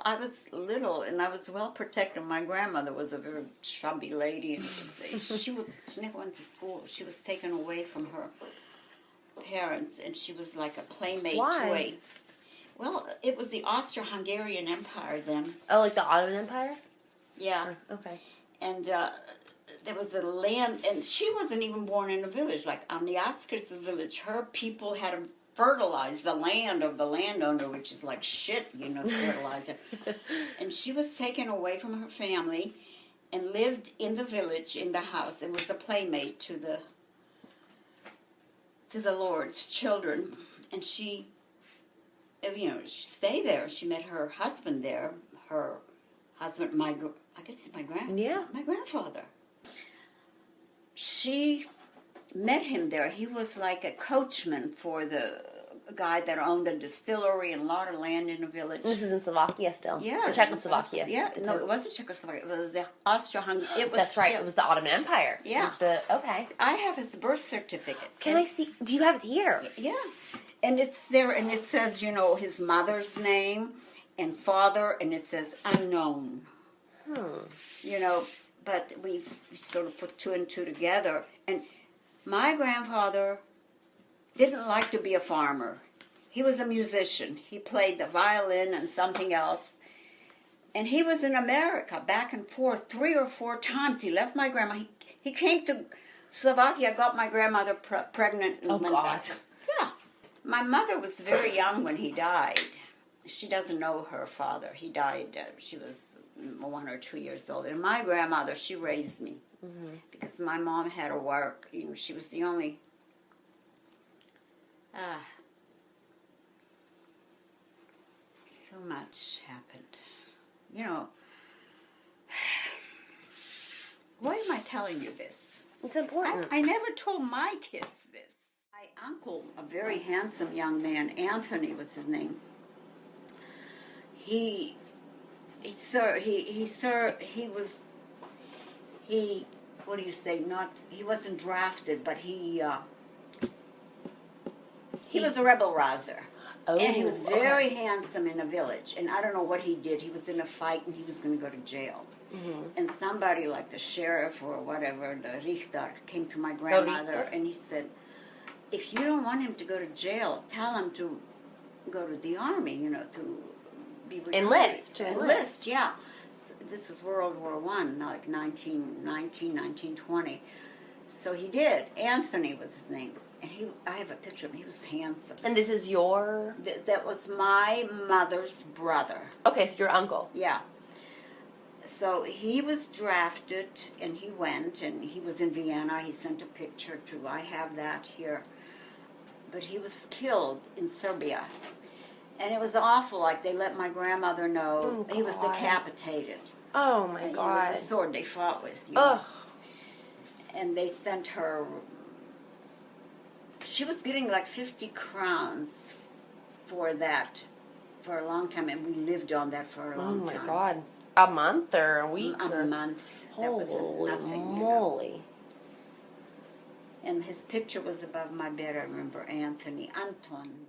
I was little and I was well protected. My grandmother was a very chubby lady, and she never went to school. She was taken away from her parents, and she was like a playmate to a. Well, it was the Austro-Hungarian Empire then. Oh, like the Ottoman Empire? Yeah. Okay. And there was a land, and she wasn't even born in a village. Like on the outskirts of the village, her people had to fertilize the land of the landowner, which is like shit, fertilizer. And she was taken away from her family and lived in the village, in the house, and was a playmate to the Lord's children. And she stayed there. She met her husband there. Her husband, I guess it's my grandfather. She met him there. He was like a coachman for the guy that owned a distillery and a lot of land in the village. This is in Slovakia still? Yeah. Or Czechoslovakia? Yeah. No, it wasn't Czechoslovakia. It was the Austro-Hungarian. That's right. It was the Ottoman Empire. Yeah. Okay. I have his birth certificate. Can I see? Do you have it here? Yeah. And it's there, and it says, his mother's name and father, and it says unknown. But we sort of put two and two together. And my grandfather didn't like to be a farmer. He was a musician. He played the violin and something else. And he was in America back and forth 3 or 4 times. He left my grandma. He came to Slovakia, got my grandmother pregnant. And went back. Yeah. My mother was very young when he died. She doesn't know her father. He died. She was 1 or 2 years old. And my grandmother, she raised me. Because my mom had to work. She was the only... so much happened. Why am I telling you this? It's important. I never told my kids this. My uncle, a very handsome young man, Anthony was his name. He wasn't drafted, but he was a rebel rouser. Oh, and he was very handsome in a village. And I don't know what he did. He was in a fight and he was going to go to jail. And somebody like the sheriff or whatever, the Richter, came to my grandmother and he said, if you don't want him to go to jail, tell him to go to the army, to be recruited. Enlist, yeah. So this was World War I, like 1920. So he did. Anthony was his name. And I have a picture of him. He was handsome. And this is your... That was my mother's brother. Okay, so your uncle. Yeah. So he was drafted, and he went, and he was in Vienna. He sent a picture too. I have that here. But he was killed in Serbia. And it was awful. Like, they let my grandmother know. He was decapitated. Oh, my God. It was a sword they fought with. And they sent her... She was getting like 50 crowns for that for a long time, and we lived on that for a long time. Oh, my God. A month or a week? A month. Holy nothing, moly. And his picture was above my bed, I remember, Anthony. Anton.